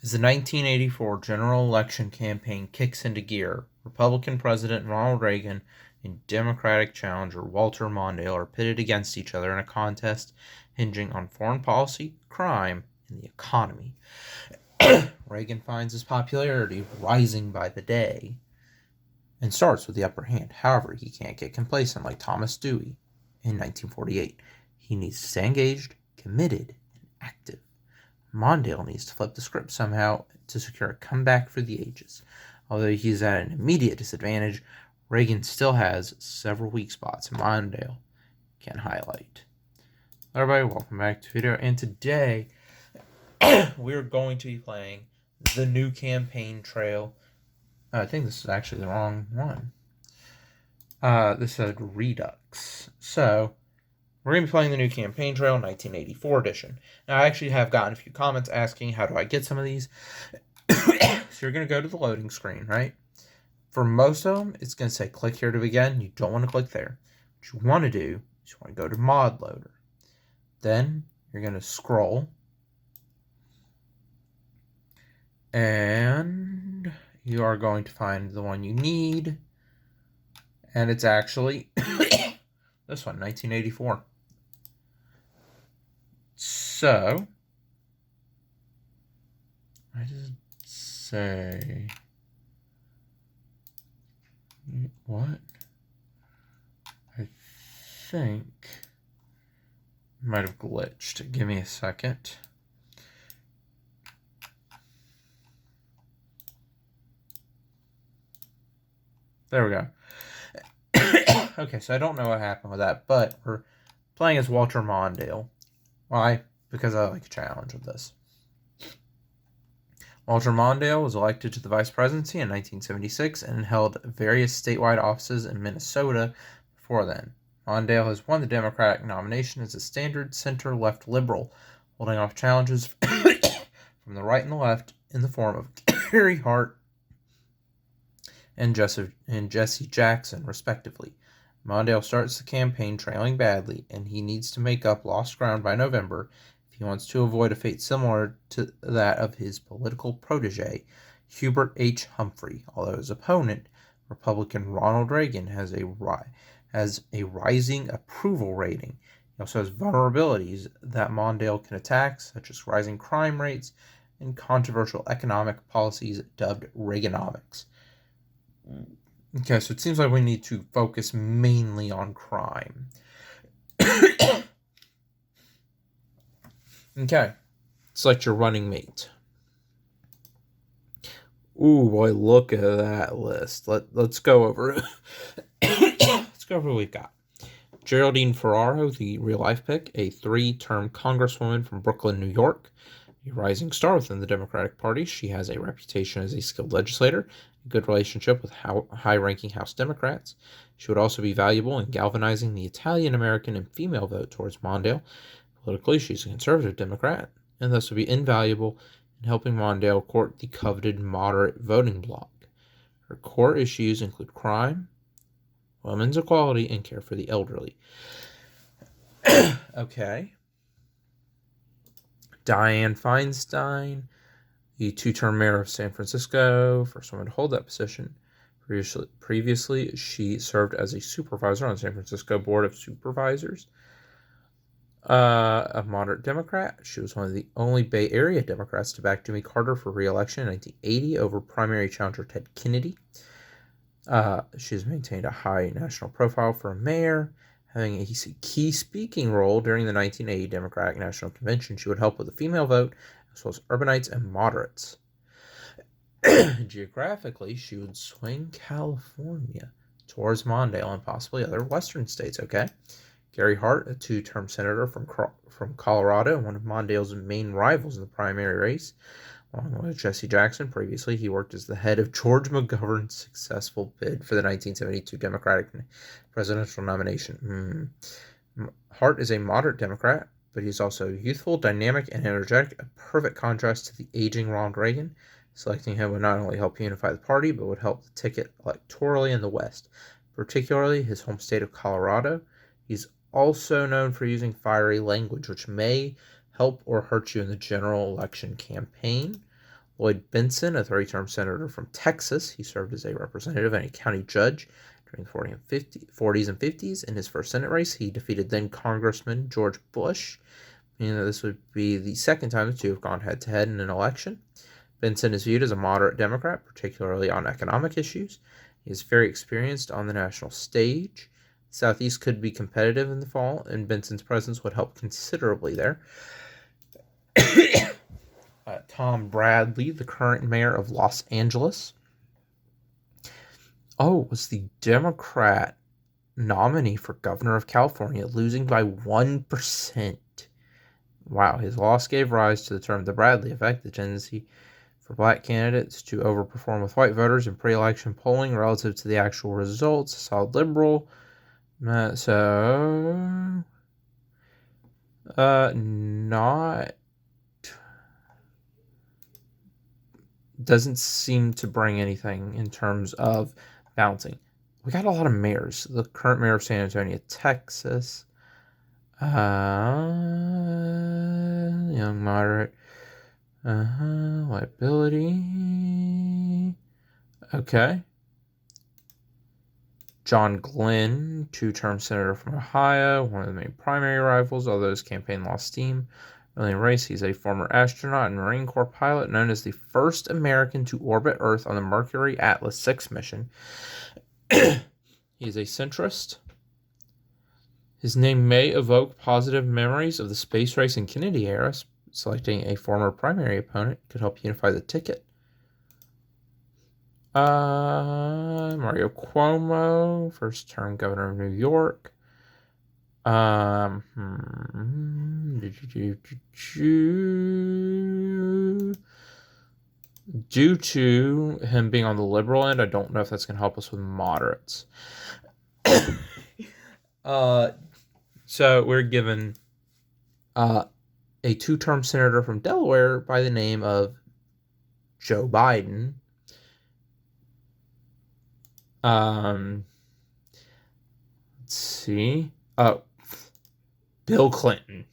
As the 1984 general election campaign kicks into gear, Republican President Ronald Reagan and Democratic challenger Walter Mondale are pitted against each other in a contest hinging on foreign policy, crime, and the economy. Reagan finds his popularity rising by the day and starts with the upper hand. However, he can't get complacent like Thomas Dewey in 1948. He needs to stay engaged, committed, and active. Mondale needs to flip the script somehow to secure a comeback for the ages. Although he's at an immediate disadvantage, Reagan still has several weak spots Mondale can highlight. Hello everybody, welcome back to the video, and today we're going to be playing the new campaign trail. I think this is actually the wrong one. This said Redux. So, we're going to be playing the new campaign trail 1984 edition. Now, I actually have gotten a few comments asking how do I get some of these. So you're going to go to the loading screen, right? For most of them, it's going to say click here to begin. You don't want to click there. What you want to do is you want to go to Mod Loader. Then you're going to scroll. And you are going to find the one you need. And it's actually this one, 1984. So, I just say, what? I think it might have glitched. Give me a second. There we go. Okay, so I don't know what happened with that, but we're playing as Walter Mondale. Why? Because I like a challenge with this. Walter Mondale was elected to the vice presidency in 1976 and held various statewide offices in Minnesota before then. Mondale has won the Democratic nomination as a standard center-left liberal, holding off challenges from the right and the left in the form of Gary Hart and Jesse Jackson, respectively. Mondale starts the campaign trailing badly, and he needs to make up lost ground by November if he wants to avoid a fate similar to that of his political protege, Hubert H. Humphrey, although his opponent, Republican Ronald Reagan, has a rising approval rating. He also has vulnerabilities that Mondale can attack, such as rising crime rates and controversial economic policies dubbed Reaganomics. Okay, so it seems like we need to focus mainly on crime. Okay, select your running mate. Ooh, boy, look at that list. Let's go over it. Let's go over what we've got. Geraldine Ferraro, the real-life pick, a 3-term congresswoman from Brooklyn, New York. A rising star within the Democratic Party, she has a reputation as a skilled legislator, a good relationship with high-ranking House Democrats. She would also be valuable in galvanizing the Italian-American and female vote towards Mondale. Politically, she's a conservative Democrat, and thus would be invaluable in helping Mondale court the coveted moderate voting bloc. Her core issues include crime, women's equality, and care for the elderly. Okay. Dianne Feinstein, the 2-term mayor of San Francisco, first woman to hold that position. Previously, she served as a supervisor on the San Francisco Board of Supervisors. A moderate Democrat, she was one of the only Bay Area Democrats to back Jimmy Carter for re-election in 1980 over primary challenger Ted Kennedy. She has maintained a high national profile for a mayor, having a key speaking role during the 1980 Democratic National Convention. She would help with the female vote, as well as urbanites and moderates. Geographically, she would swing California towards Mondale and possibly other western states, okay? Gary Hart, a 2-term senator from Colorado and one of Mondale's main rivals in the primary race. Along with Jesse Jackson, previously he worked as the head of George McGovern's successful bid for the 1972 Democratic presidential nomination. Hart is a moderate Democrat, but he's also youthful, dynamic, and energetic, a perfect contrast to the aging Ronald Reagan. Selecting him would not only help unify the party, but would help the ticket electorally in the West, particularly his home state of Colorado. He's also known for using fiery language, which may help or hurt you in the general election campaign. Lloyd Benson, a 3-term senator from Texas. He served as a representative and a county judge during the 40s and 50s. In his first Senate race, he defeated then Congressman George Bush. This would be the second time the two have gone head-to-head in an election. Benson is viewed as a moderate Democrat, particularly on economic issues. He is very experienced on the national stage. The Southeast could be competitive in the fall, and Benson's presence would help considerably there. Tom Bradley, the current mayor of Los Angeles, was the Democrat nominee for governor of California, losing by 1%. Wow, his loss gave rise to the term the Bradley effect, the tendency for black candidates to overperform with white voters in pre-election polling relative to the actual results. A solid liberal. Not doesn't seem to bring anything in terms of balancing. We got a lot of mayors. The current mayor of San Antonio, Texas. Young, moderate. Liability. Okay. John Glenn, 2-term senator from Ohio, one of the main primary rivals, although his campaign lost steam early in the race. He's a former astronaut and Marine Corps pilot, known as the first American to orbit Earth on the Mercury Atlas 6 mission. He is a centrist. His name may evoke positive memories of the space race and Kennedy era. Selecting a former primary opponent could help unify the ticket. Mario Cuomo, first-term governor of New York. Due to him being on the liberal end, I don't know if that's going to help us with moderates. So we're given a 2-term senator from Delaware by the name of Joe Biden. Let's see. Bill Clinton.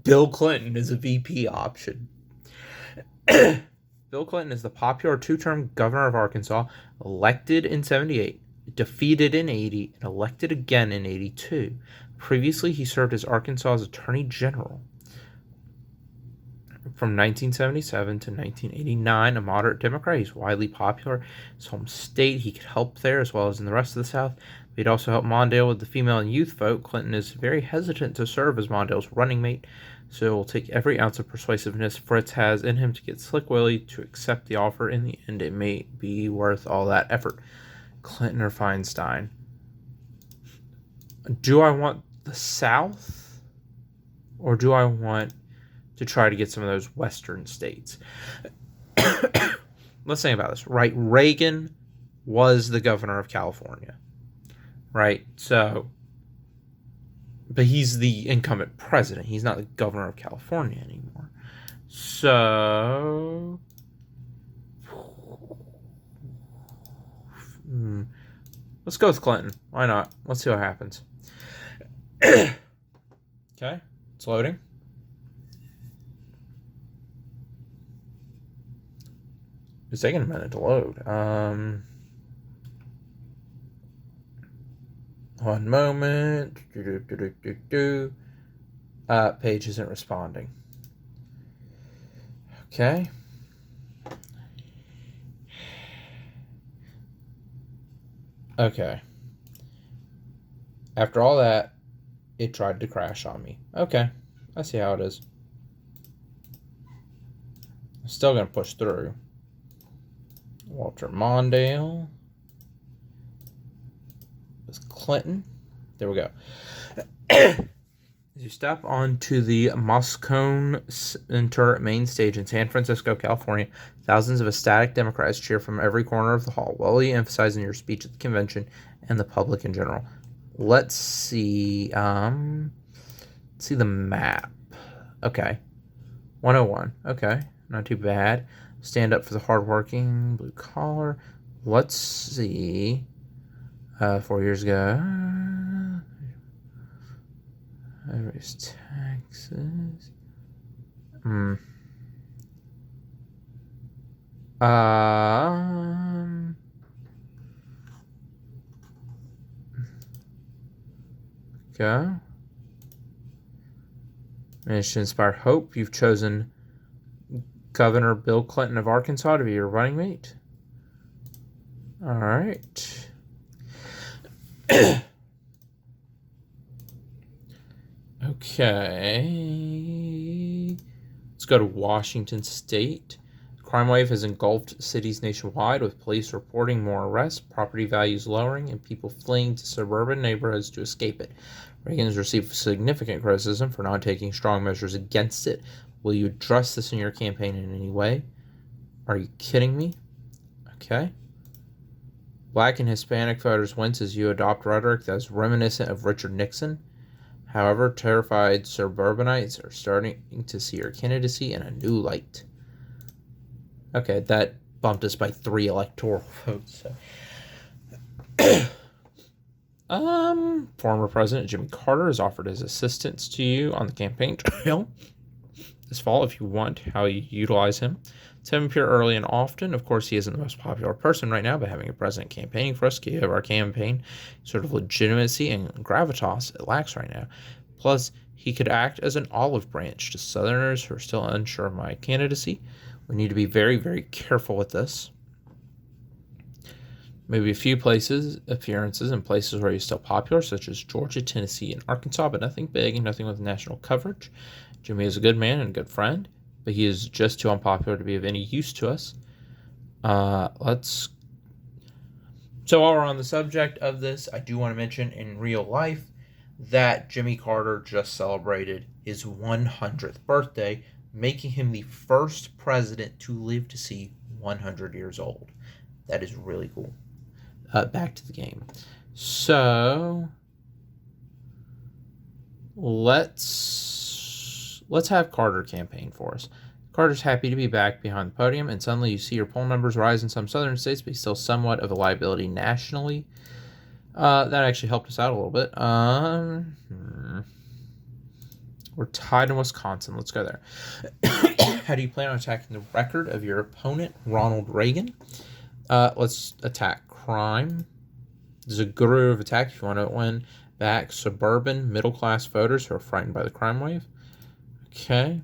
Bill Clinton is a VP option. Bill Clinton is the popular 2-term governor of Arkansas, elected in 78, defeated in 80, and elected again in 82. Previously, he served as Arkansas's Attorney General. From 1977 to 1989, a moderate Democrat, he's widely popular in his home state. He could help there as well as in the rest of the South. He'd also help Mondale with the female and youth vote. Clinton is very hesitant to serve as Mondale's running mate, so it will take every ounce of persuasiveness Fritz has in him to get Slick Willie to accept the offer. In the end, it may be worth all that effort. Clinton or Feinstein? Do I want the South, or do I want to try to get some of those western states? Let's think about this, right? Reagan was the governor of California, right? So, but he's the incumbent president. He's not the governor of California anymore. So, let's go with Clinton. Why not? Let's see what happens. Okay, it's loading. It's taking a minute to load. One moment. Page isn't responding. Okay. Okay. After all that, it tried to crash on me. Okay. I see how it is. I'm still going to push through. Walter Mondale. It's Clinton. There we go. As you step onto the Moscone Center main stage in San Francisco, California, thousands of ecstatic Democrats cheer from every corner of the hall. What will you emphasize in your speech at the convention and the public in general? Let's see. Let's see the map. Okay. 101. Okay. Not too bad. Stand up for the hardworking, blue collar. Let's see. 4 years ago. I raised taxes. Um. Go. Managed to inspire hope. You've chosen Governor Bill Clinton of Arkansas to be your running mate. All right. Okay. Let's go to Washington State. Crime wave has engulfed cities nationwide, with police reporting more arrests, property values lowering, and people fleeing to suburban neighborhoods to escape it. Reagan has received significant criticism for not taking strong measures against it. Will you address this in your campaign in any way? Are you kidding me? Okay. Black and Hispanic voters wince as you adopt rhetoric that is reminiscent of Richard Nixon. However, terrified suburbanites are starting to see your candidacy in a new light. Okay, that bumped us by 3 electoral votes. Former President Jimmy Carter has offered his assistance to you on the campaign trail this fall if you want how you utilize him. To him appear early and often. Of course, he isn't the most popular person right now, but having a president campaigning for us give our campaign sort of legitimacy and gravitas it lacks right now. Plus, he could act as an olive branch to Southerners who are still unsure of my candidacy. We need to be very, very careful with this. Maybe a few appearances in places where he's still popular, such as Georgia, Tennessee, and Arkansas, but nothing big and nothing with national coverage. Jimmy is a good man and a good friend, but he is just too unpopular to be of any use to us. So while we're on the subject of this, I do want to mention in real life that Jimmy Carter just celebrated his 100th birthday, making him the first president to live to see 100 years old. That is really cool. Back to the game. So let's have Carter campaign for us. Carter's happy to be back behind the podium, and suddenly you see your poll numbers rise in some southern states, but he's still somewhat of a liability nationally. That actually helped us out a little bit. We're tied in Wisconsin. Let's go there. How do you plan on attacking the record of your opponent, Ronald Reagan? Let's attack crime. There's a guru of attack if you want to win back suburban middle-class voters who are frightened by the crime wave. Okay.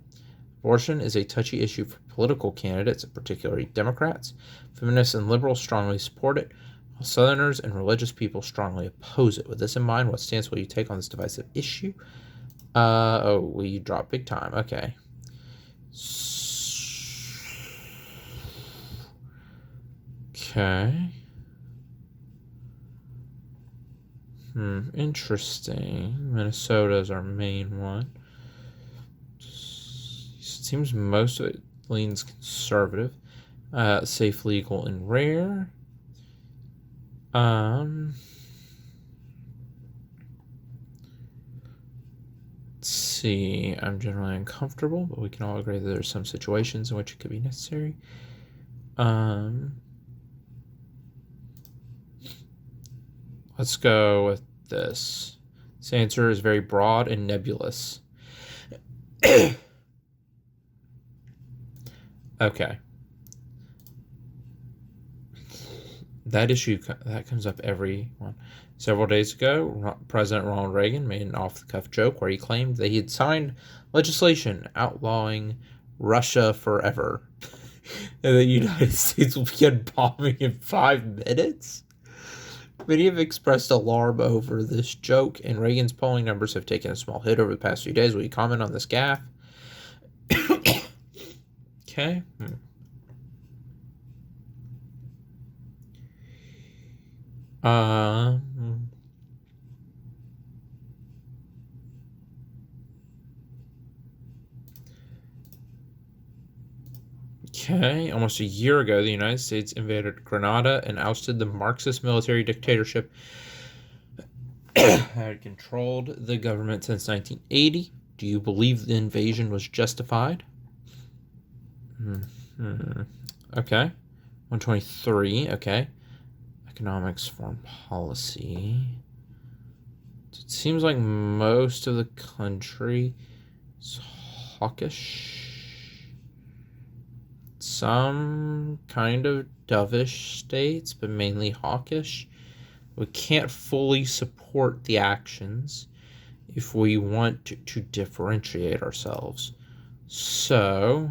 Abortion is a touchy issue for political candidates, particularly Democrats. Feminists and liberals strongly support it, while Southerners and religious people strongly oppose it. With this in mind, what stance will you take on this divisive issue? We dropped big time. Okay. Okay. Interesting. Minnesota is our main one. Seems most of it leans conservative. Safe, legal, and rare. Let's see. I'm generally uncomfortable, but we can all agree that there's some situations in which it could be necessary. Let's go with this. This answer is very broad and nebulous. Okay. That issue that comes up every one. Several days ago, President Ronald Reagan made an off-the-cuff joke where he claimed that he had signed legislation outlawing Russia forever, and the United States will begin bombing in 5 minutes. Many have expressed alarm over this joke, and Reagan's polling numbers have taken a small hit over the past few days. Will you comment on this gaffe? Okay. Okay, almost a year ago, the United States invaded Grenada and ousted the Marxist military dictatorship that had controlled the government since 1980. Do you believe the invasion was justified? Okay. 123, okay. Economics, foreign policy. It seems like most of the country is hawkish. some kind of dovish states, but mainly hawkish. We can't fully support the actions if we want to differentiate ourselves. So,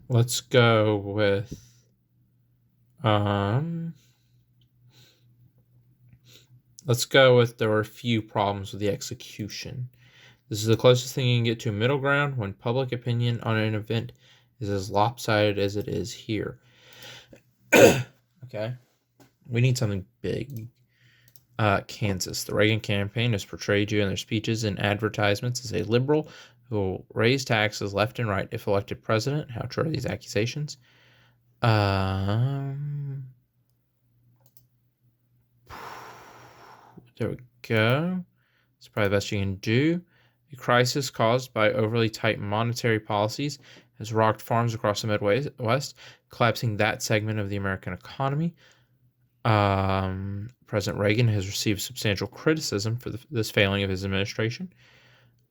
let's go with there were a few problems with the execution. This is the closest thing you can get to a middle ground when public opinion on an event is as lopsided as it is here. Okay. We need something big. Kansas. The Reagan campaign has portrayed you in their speeches and advertisements as a liberal who will raise taxes left and right if elected president. How true are these accusations? There we go. It's probably the best you can do. The crisis caused by overly tight monetary policies has rocked farms across the Midwest, collapsing that segment of the American economy. President Reagan has received substantial criticism for this failing of his administration.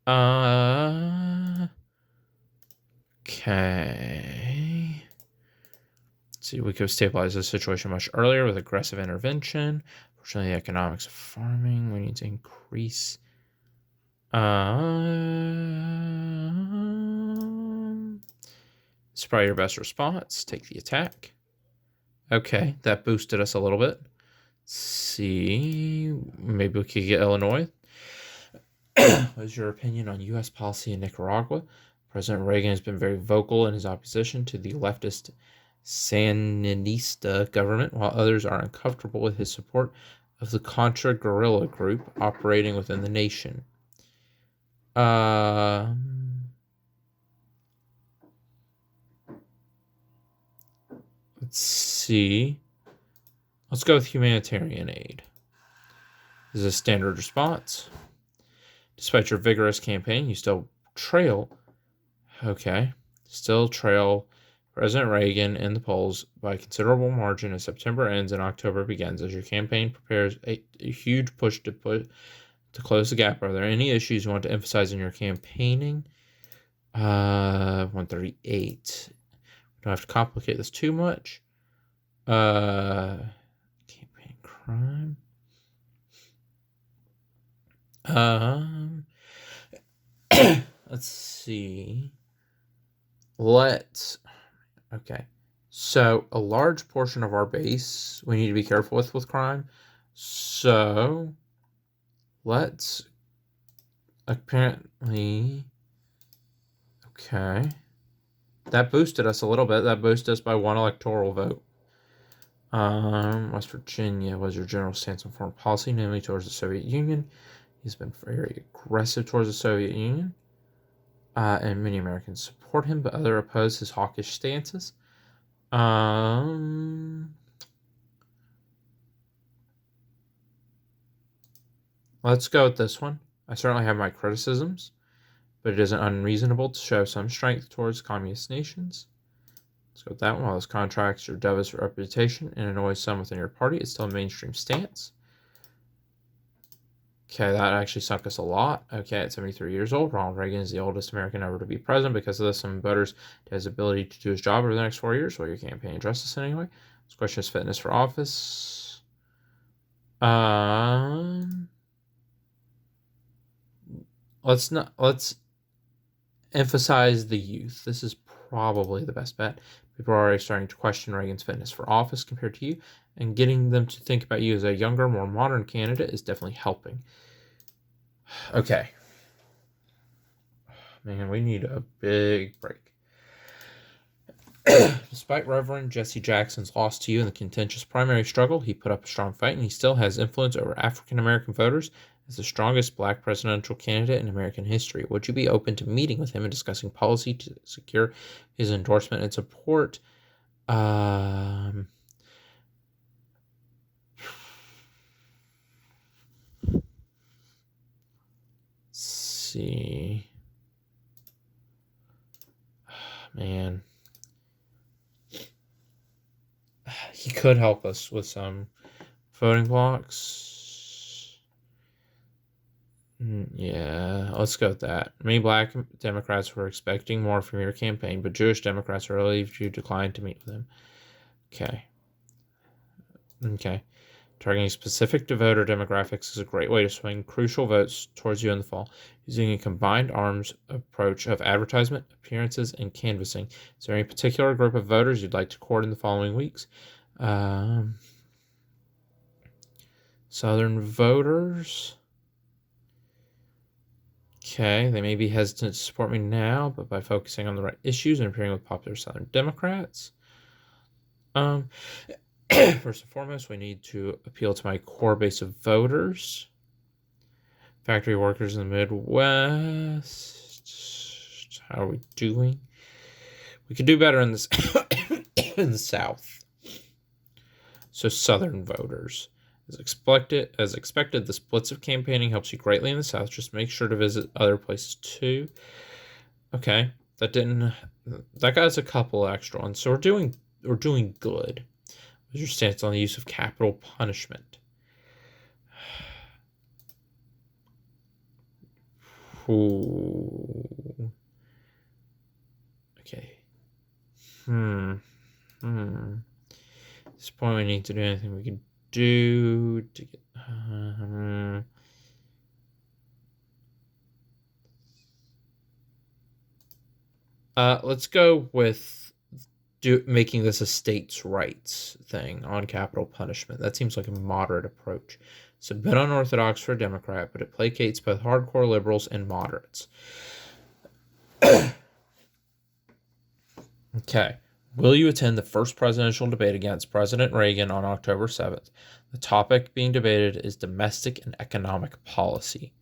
Okay. Let's see, we could have stabilized the situation much earlier with aggressive intervention. Fortunately, the economics of farming, we need to increase. It's probably your best response. Take the attack. Okay, that boosted us a little bit. Let's see, maybe we could get Illinois. What is your opinion on U.S. policy in Nicaragua? President Reagan has been very vocal in his opposition to the leftist Sandinista government, while others are uncomfortable with his support of the Contra guerrilla group operating within the nation. Let's see. Let's go with humanitarian aid. This is a standard response. Despite your vigorous campaign, you still trail President Reagan in the polls by a considerable margin as September ends and October begins. As your campaign prepares a huge push to close the gap, are there any issues you want to emphasize in your campaigning? 138. Don't have to complicate this too much. Campaign crime. Let's see. Okay. So a large portion of our base we need to be careful with crime. So let's apparently. Okay. That boosted us a little bit. That boosted us by 1 electoral vote. West Virginia was your general stance on foreign policy, namely towards the Soviet Union. He's been very aggressive towards the Soviet Union. And many Americans support him, but others oppose his hawkish stances. Let's go with this one. I certainly have my criticisms, but it isn't unreasonable to show some strength towards communist nations. Let's go with that one. While this contracts your dovish reputation and annoys some within your party, it's still a mainstream stance. Okay, that actually sunk us a lot. Okay, at 73 years old, Ronald Reagan is the oldest American ever to be president. Because of this, some voters to his ability to do his job over the next 4 years. Will your campaign address this anyway? This question is fitness for office. Let's emphasize the youth. This is probably the best bet. People are already starting to question Reagan's fitness for office compared to you, and getting them to think about you as a younger, more modern candidate is definitely helping. Okay. Man, we need a big break. Despite Reverend Jesse Jackson's loss to you in the contentious primary struggle, he put up a strong fight, and he still has influence over African American voters as the strongest black presidential candidate in American history. Would you be open to meeting with him and discussing policy to secure his endorsement and support? Let's see. Man. He could help us with some voting blocks. Yeah, let's go with that. Many black Democrats were expecting more from your campaign, but Jewish Democrats are relieved you declined to meet with them. Okay. Okay. Targeting specific to voter demographics is a great way to swing crucial votes towards you in the fall. Using a combined arms approach of advertisement, appearances, and canvassing. Is there any particular group of voters you'd like to court in the following weeks? Southern voters. Okay, they may be hesitant to support me now, but by focusing on the right issues and appearing with popular Southern Democrats. First and foremost, we need to appeal to my core base of voters. Factory workers in the Midwest. How are we doing? We could do better in this in the South. So Southern voters. As expected, the splits of campaigning helps you greatly in the South. Just make sure to visit other places too. Okay, that got us a couple extra ones. So we're doing good. What's your stance on the use of capital punishment? Ooh. Okay. At this point, we need to do anything we can do to get. Let's go with making this a states' rights thing on capital punishment. That seems like a moderate approach. It's a bit unorthodox for a Democrat, but it placates both hardcore liberals and moderates. Okay. Will you attend the first presidential debate against President Reagan on October 7th? The topic being debated is domestic and economic policy.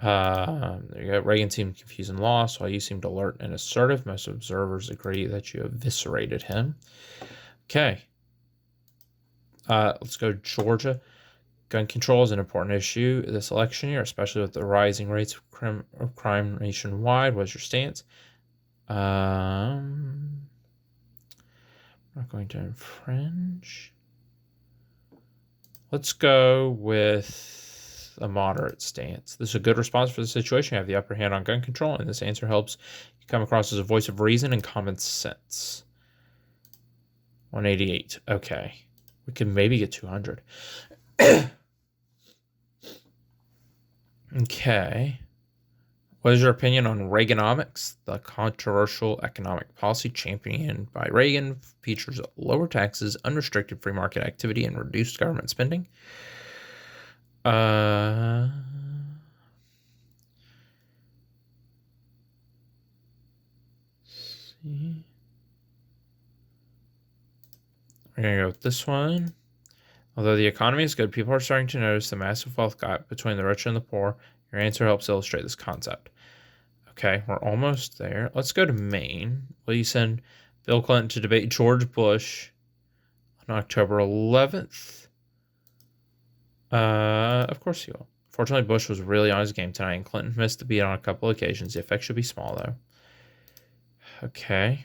There you go. Reagan seemed confused and lost, while you seemed alert and assertive. Most observers agree that you eviscerated him. Okay. Let's go Georgia. Gun control is an important issue this election year, especially with the rising rates of crime nationwide. What's your stance? I'm not going to infringe. Let's go with a moderate stance. This is a good response for the situation. You have the upper hand on gun control, and this answer helps you come across as a voice of reason and common sense. 188. Okay. We can maybe get 200. Okay. What is your opinion on Reaganomics, the controversial economic policy championed by Reagan? Features lower taxes, unrestricted free market activity, and reduced government spending. See. We're going to go with this one. Although the economy is good, people are starting to notice the massive wealth gap between the rich and the poor. Your answer helps illustrate this concept. Okay, we're almost there. Let's go to Maine. Will you send Bill Clinton to debate George Bush on October 11th? Of course he will. Fortunately, Bush was really on his game tonight, and Clinton missed the beat on a couple occasions. The effect should be small, though. Okay.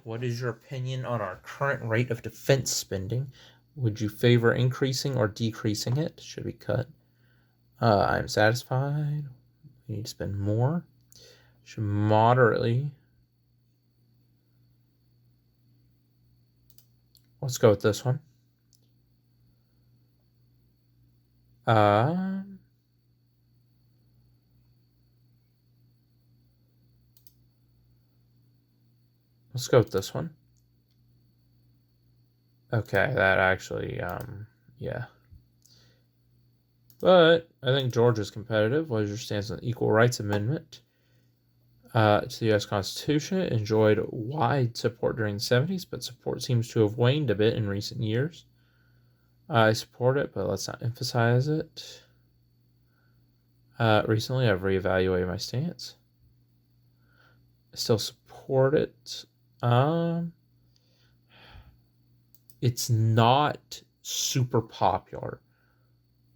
What is your opinion on our current rate of defense spending? Would you favor increasing or decreasing it? Should we cut? I'm satisfied. We need to spend more. Should moderately. Let's go with this one. Let's go with this one. Okay, that actually, yeah. But I think Georgia's competitive. What is your stance on the Equal Rights Amendment to the U.S. Constitution? It enjoyed wide support during the 70s, but support seems to have waned a bit in recent years. I support it, but let's not emphasize it. Recently, I've reevaluated my stance. I still support it. It's not super popular,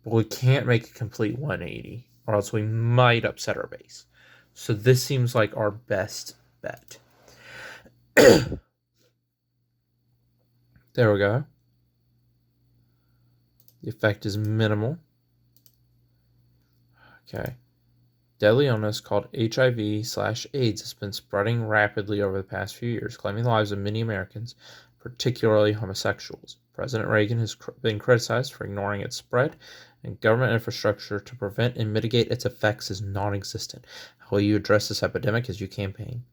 but we can't make a complete 180, or else we might upset our base. So this seems like our best bet. There we go. The effect is minimal. Okay. Deadly illness called HIV/AIDS has been spreading rapidly over the past few years, claiming the lives of many Americans, particularly homosexuals. President Reagan has been criticized for ignoring its spread, and government infrastructure to prevent and mitigate its effects is non-existent. How will you address this epidemic as you campaign?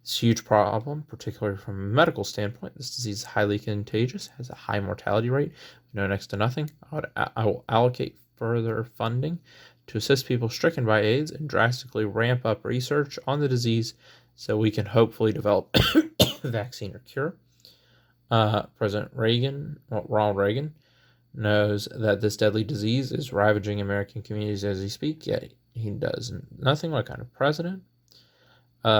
It's a huge problem, particularly from a medical standpoint. This disease is highly contagious, has a high mortality rate. We know next to nothing. I will allocate further funding to assist people stricken by AIDS and drastically ramp up research on the disease so we can hopefully develop a vaccine or cure. President Ronald Reagan, knows that this deadly disease is ravaging American communities as he speaks, yet he does nothing. What kind of president? There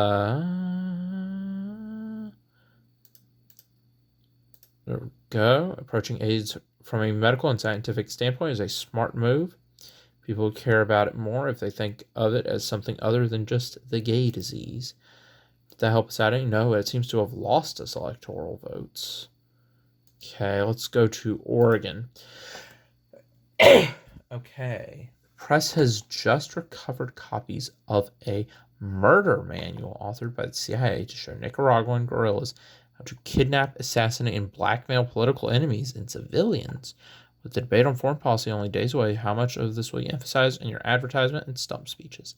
we go. Approaching AIDS from a medical and scientific standpoint is a smart move. People care about it more if they think of it as something other than just the gay disease. Did that help us out any? No, it seems to have lost us electoral votes. Okay, let's go to Oregon. Okay. The press has just recovered copies of a murder manual authored by the CIA to show Nicaraguan guerrillas how to kidnap, assassinate, and blackmail political enemies and civilians. With the debate on foreign policy only days away, how much of this will you emphasize in your advertisement and stump speeches?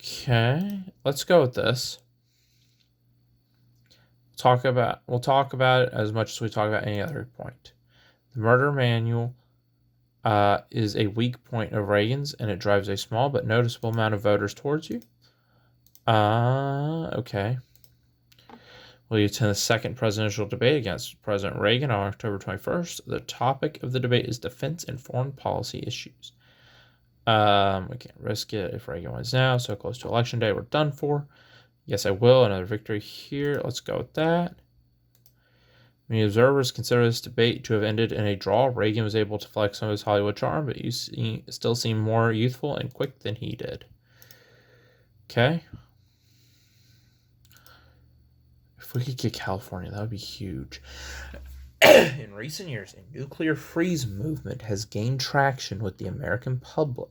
Okay, let's go with this. We'll talk about it as much as we talk about any other point. The murder manual is a weak point of Reagan's, and it drives a small but noticeable amount of voters towards you. Okay. Will you attend the second presidential debate against President Reagan on October 21st? The topic of the debate is defense and foreign policy issues. We can't risk it if Reagan wins now. So close to election day, we're done for. Yes, I will. Another victory here. Let's go with that. Many observers consider this debate to have ended in a draw. Reagan was able to flex some of his Hollywood charm, but you still seem more youthful and quick than he did. Okay. If we could get California, that would be huge. In recent years, a nuclear freeze movement has gained traction with the American public.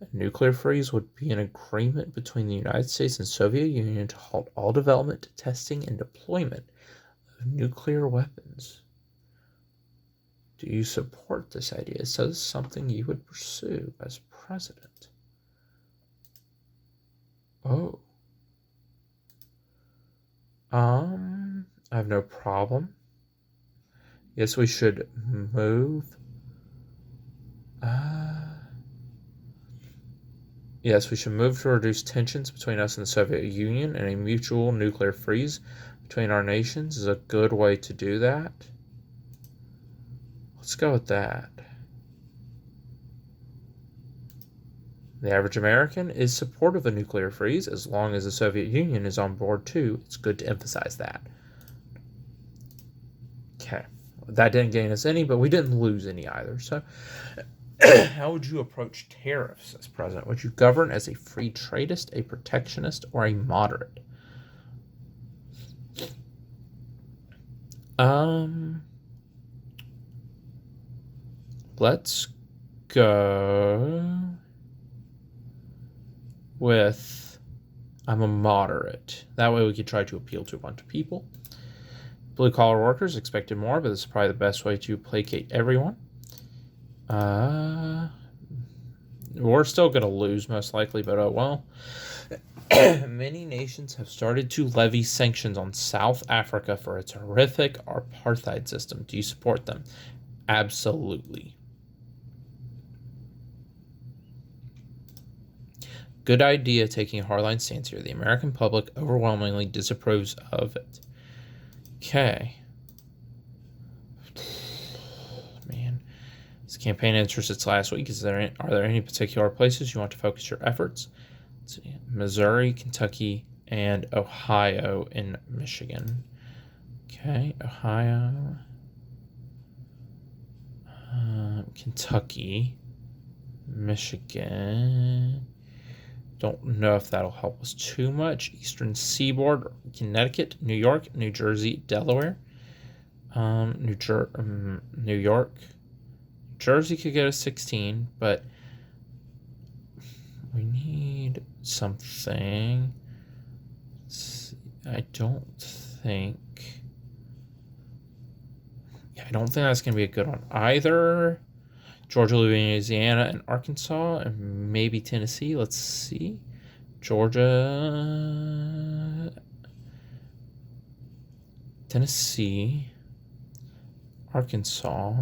A nuclear freeze would be an agreement between the United States and Soviet Union to halt all development, testing, and deployment of nuclear weapons. Do you support this idea? Is this something you would pursue as president? Oh. I have no problem. Yes, we should move. Yes, we should move to reduce tensions between us and the Soviet Union, and a mutual nuclear freeze between our nations is a good way to do that. Let's go with that. The average American is supportive of a nuclear freeze as long as the Soviet Union is on board too. It's good to emphasize that. Okay. That didn't gain us any, but we didn't lose any either. So how would you approach tariffs as president? Would you govern as a free tradist, a protectionist, or a moderate? Let's go with I'm a moderate. That way we could try to appeal to a bunch of people. Blue-collar workers expected more, but this is probably the best way to placate everyone. We're still going to lose, most likely, but oh well. Many nations have started to levy sanctions on South Africa for its horrific apartheid system. Do you support them? Absolutely. Good idea taking a hardline stance here. The American public overwhelmingly disapproves of it. Okay. Man, this campaign enters its last week. Are there any particular places you want to focus your efforts? Let's see. Missouri, Kentucky, and Ohio and Michigan. Okay, Ohio, Kentucky, Michigan. Don't know if that'll help us too much. Eastern Seaboard, Connecticut, New York, New Jersey, Delaware. New York. Jersey could get a 16, but we need something. I don't think that's going to be a good one either. Georgia, Louisiana, and Arkansas, and maybe Tennessee. Let's see. Georgia, Tennessee, Arkansas.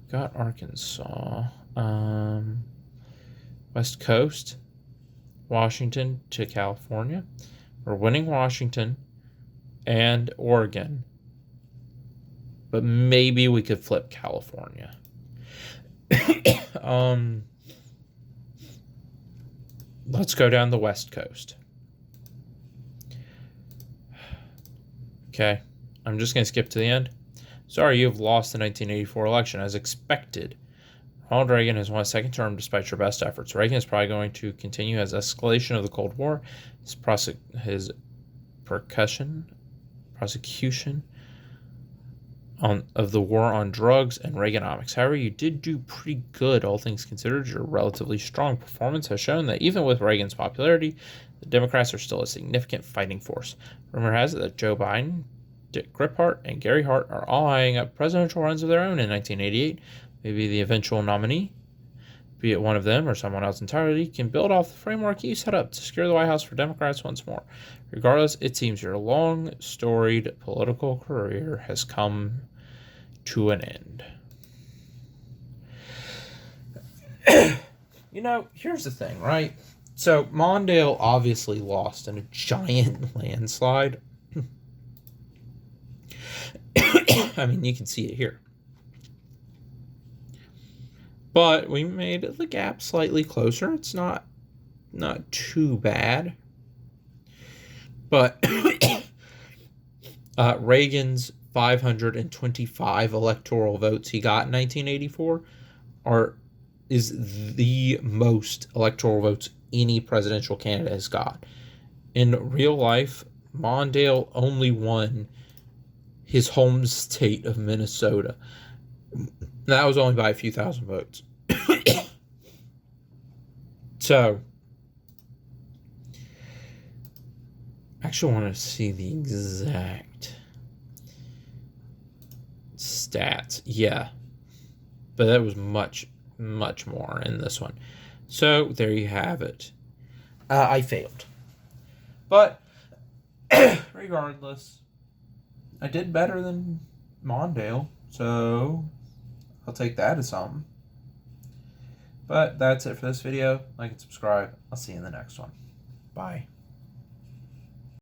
Got Arkansas. West Coast, Washington to California. We're winning Washington and Oregon. But maybe we could flip California. Let's go down the West Coast. Okay, I'm just going to skip to the end. Sorry, you have lost the 1984 election. As expected, Ronald Reagan has won a second term despite your best efforts. Reagan is probably going to continue his escalation of the Cold War, his prosecution of the war on drugs and Reaganomics. However, you did do pretty good, all things considered. Your relatively strong performance has shown that even with Reagan's popularity, the Democrats are still a significant fighting force. Rumor has it that Joe Biden, Dick Griphart, and Gary Hart are all eyeing up presidential runs of their own in 1988. Maybe the eventual nominee, be it one of them or someone else entirely, can build off the framework you set up to secure the White House for Democrats once more. Regardless, it seems your long, storied political career has come to an end. Here's the thing, right? So, Mondale obviously lost in a giant landslide. I mean, you can see it here. But we made the gap slightly closer. It's not too bad. But Reagan's 525 electoral votes he got in 1984 is the most electoral votes any presidential candidate has got. In real life, Mondale only won his home state of Minnesota. That was only by a few thousand votes. So, I actually want to see the exact stats. Yeah. But that was much, much more in this one. So, there you have it. I failed. But, regardless, I did better than Mondale. So, I'll take that as something. But that's it for this video. Like and subscribe. I'll see you in the next one. Bye.